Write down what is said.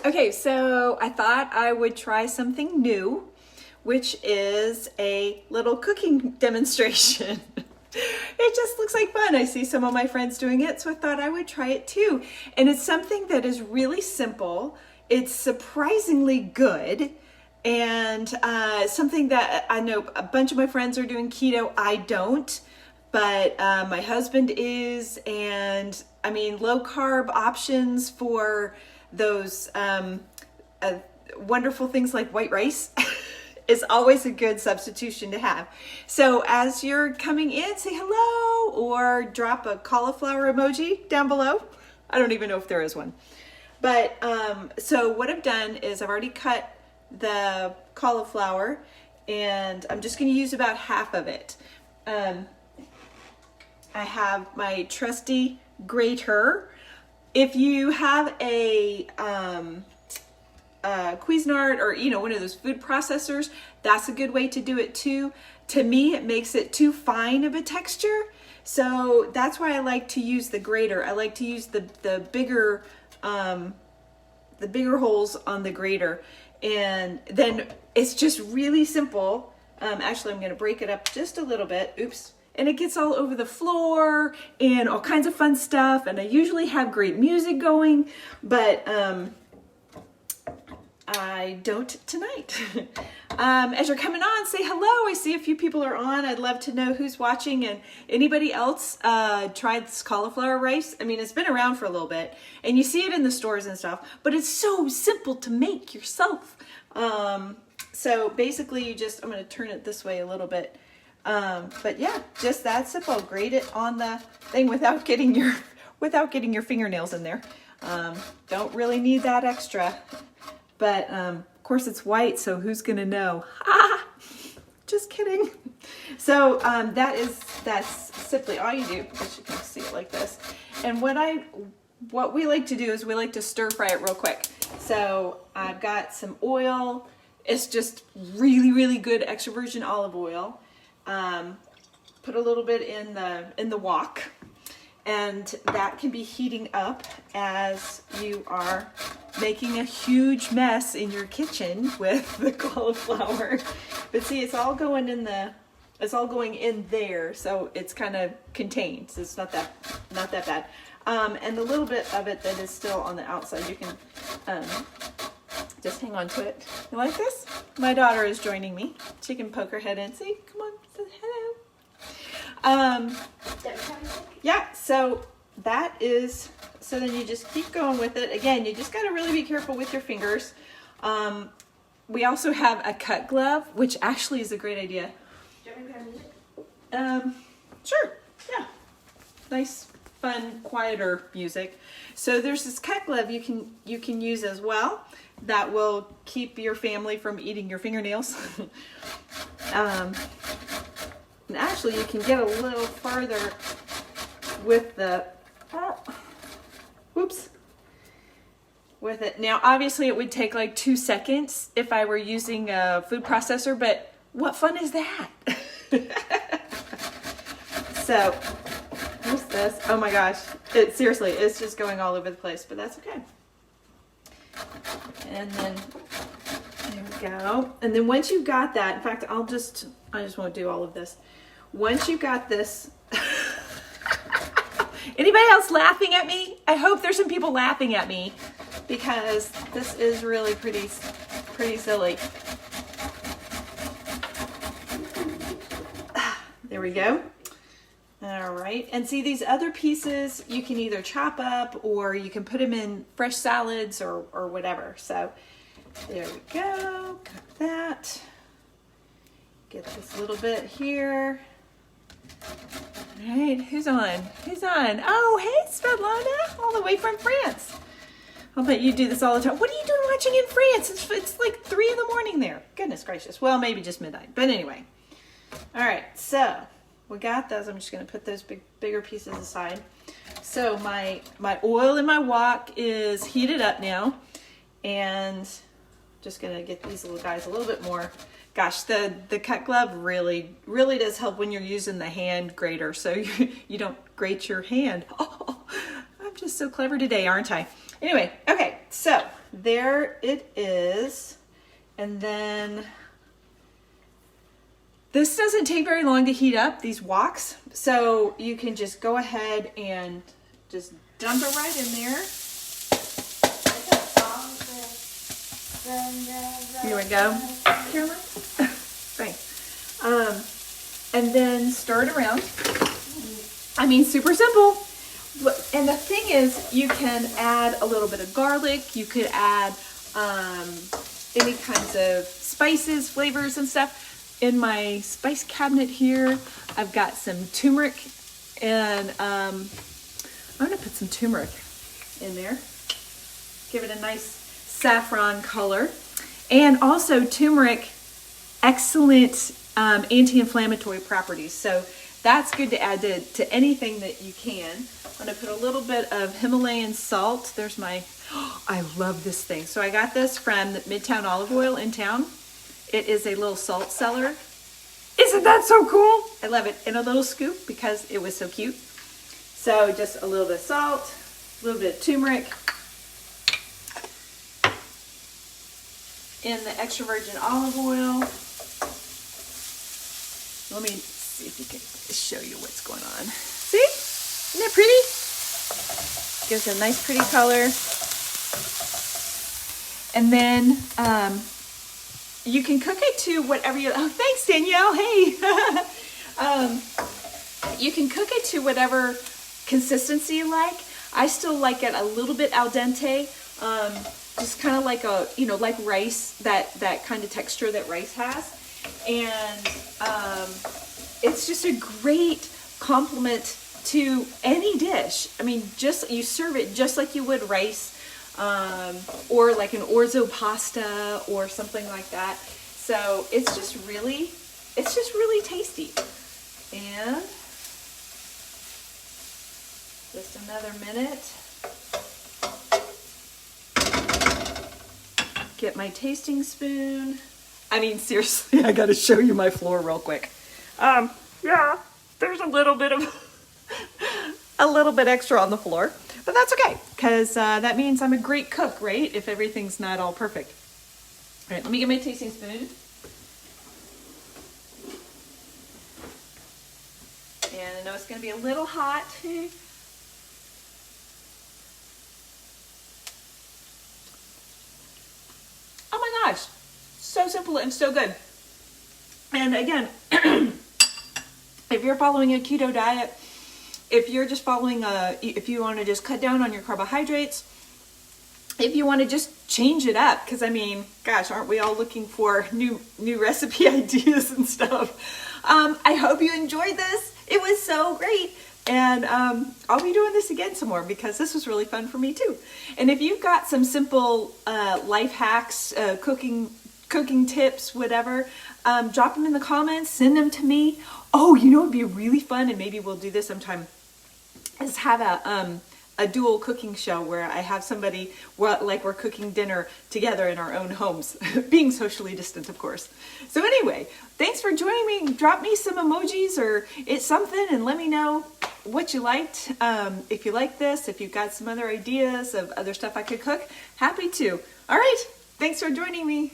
Okay, so I thought I would try something new, which is a little cooking demonstration. It just looks like fun. I see some of my friends doing it, so I thought I would try it too. And it's something that is really simple. It's surprisingly good, and something that I know a bunch of my friends are doing keto. I don't, but my husband is, and I mean, low carb options for those wonderful things like white rice is always a good substitution to have. So as you're coming in, say hello or drop a cauliflower emoji down below. I don't even know if there is one. But so what I've done is I've already cut the cauliflower, and I'm just going to use about half of it. I have my trusty grater. If you have a Cuisinart or one of those food processors, that's a good way to do it too. To me, it makes it too fine of a texture, so that's why I like to use the grater. I like to use the bigger holes on the grater, and then it's just really simple. Actually, I'm going to break it up just a little bit. Oops. And it gets all over the floor and all kinds of fun stuff. And I usually have great music going, but I don't tonight. As you're coming on, say hello. I see a few people are on. I'd love to know who's watching, and anybody else tried this cauliflower rice. I mean, it's been around for a little bit, and you see it in the stores and stuff, but it's so simple to make yourself. So basically you just, I'm going to turn it this way a little bit. But yeah, just that simple. Grate it on the thing without getting your fingernails in there. Don't really need that extra. But of course it's white, so who's gonna know? Ah, just kidding. So that's simply all you do. I guess you can see it like this. And what we like to do is we like to stir fry it real quick. So I've got some oil. It's just really, really good extra virgin olive oil. Put a little bit in the wok, and that can be heating up as you are making a huge mess in your kitchen with the cauliflower. But see, it's all going in there, so it's kind of contained. So it's not that bad. And the little bit of it that is still on the outside, you can just hang on to it. You like this? My daughter is joining me. She can poke her head in. See, come on, say hello. Yeah, so that is, so then you just keep going with it. Again, you just got to really be careful with your fingers. We also have a cut glove, which actually is a great idea. Do you want me to put on music? Sure, yeah. Nice, fun, quieter music. So there's this cut glove you can use as well. That will keep your family from eating your fingernails. And actually, you can get a little farther with the, with it. Now, obviously, it would take like 2 seconds if I were using a food processor, but what fun is that? So, what's this? Oh my gosh. Seriously, it's just going all over the place, but that's okay. And then, there we go. And then once you've got that, in fact, I just won't do all of this. Once you've got this, anybody else laughing at me? I hope there's some people laughing at me because this is really pretty silly. There we go. All right, and see these other pieces you can either chop up or you can put them in fresh salads or whatever. So there we go, cut that. Get this little bit here. All right, who's on? Oh, hey, Svetlana, all the way from France. I'll bet you do this all the time. What are you doing watching in France? It's like 3 in the morning there. Goodness gracious. Well, maybe just midnight, but anyway. All right, so we got those. I'm just going to put those bigger pieces aside. So my oil in my wok is heated up now, and just going to get these little guys a little bit more. Gosh, the cut glove really does help when you're using the hand grater, so you don't grate your hand. Oh, I'm just so clever today, aren't I? Anyway, okay, so there it is. And then this doesn't take very long to heat up, these woks. So you can just go ahead and just dump it right in there. Here we go. Caroline? Thanks. And then stir it around. I mean, super simple. And the thing is, you can add a little bit of garlic. You could add any kinds of spices, flavors, and stuff. In my spice cabinet here, I've got some turmeric, and I'm gonna put some turmeric in there. Give it a nice saffron color. And also turmeric, excellent anti-inflammatory properties. So that's good to add to anything that you can. I'm gonna put a little bit of Himalayan salt. There's my, I love this thing. So I got this from the Midtown Olive Oil in town. It is a little salt cellar. Isn't that so cool? I love it. In a little scoop because it was so cute. So just a little bit of salt, a little bit of turmeric, in the extra virgin olive oil. Let me see if we can show you what's going on. See? Isn't that pretty? Gives it a nice pretty color. And then you can cook it to whatever you, oh, thanks Danielle, hey. You can cook it to whatever consistency you like. I still like it a little bit al dente, just kind of like a, you know, like rice, that kind of texture that rice has. And it's just a great complement to any dish. I mean, just, you serve it just like you would rice, or like an orzo pasta or something like that. So it's just really tasty. And just another minute. Get my tasting spoon. I mean, seriously, I gotta show you my floor real quick. Yeah, there's a little bit extra on the floor, but that's okay, because that means I'm a great cook, right? If everything's not all perfect. All right, let me get my tasting spoon. And I know it's gonna be a little hot. Oh my gosh, so simple and so good. And again, if you're following a keto diet, if you're just following if you want to just cut down on your carbohydrates, if you want to just change it up, because I mean, gosh, aren't we all looking for new recipe ideas and stuff? I hope you enjoyed this. It was so great. And I'll be doing this again some more because this was really fun for me too. And if you've got some simple life hacks, cooking tips, whatever, drop them in the comments, send them to me. Oh, you know what would be really fun, and maybe we'll do this sometime, is have a dual cooking show where I have somebody, like we're cooking dinner together in our own homes, being socially distant, of course. So anyway, thanks for joining me. Drop me some emojis or it's something and let me know what you liked. If you like this, if you've got some other ideas of other stuff I could cook, happy to. All right, thanks for joining me.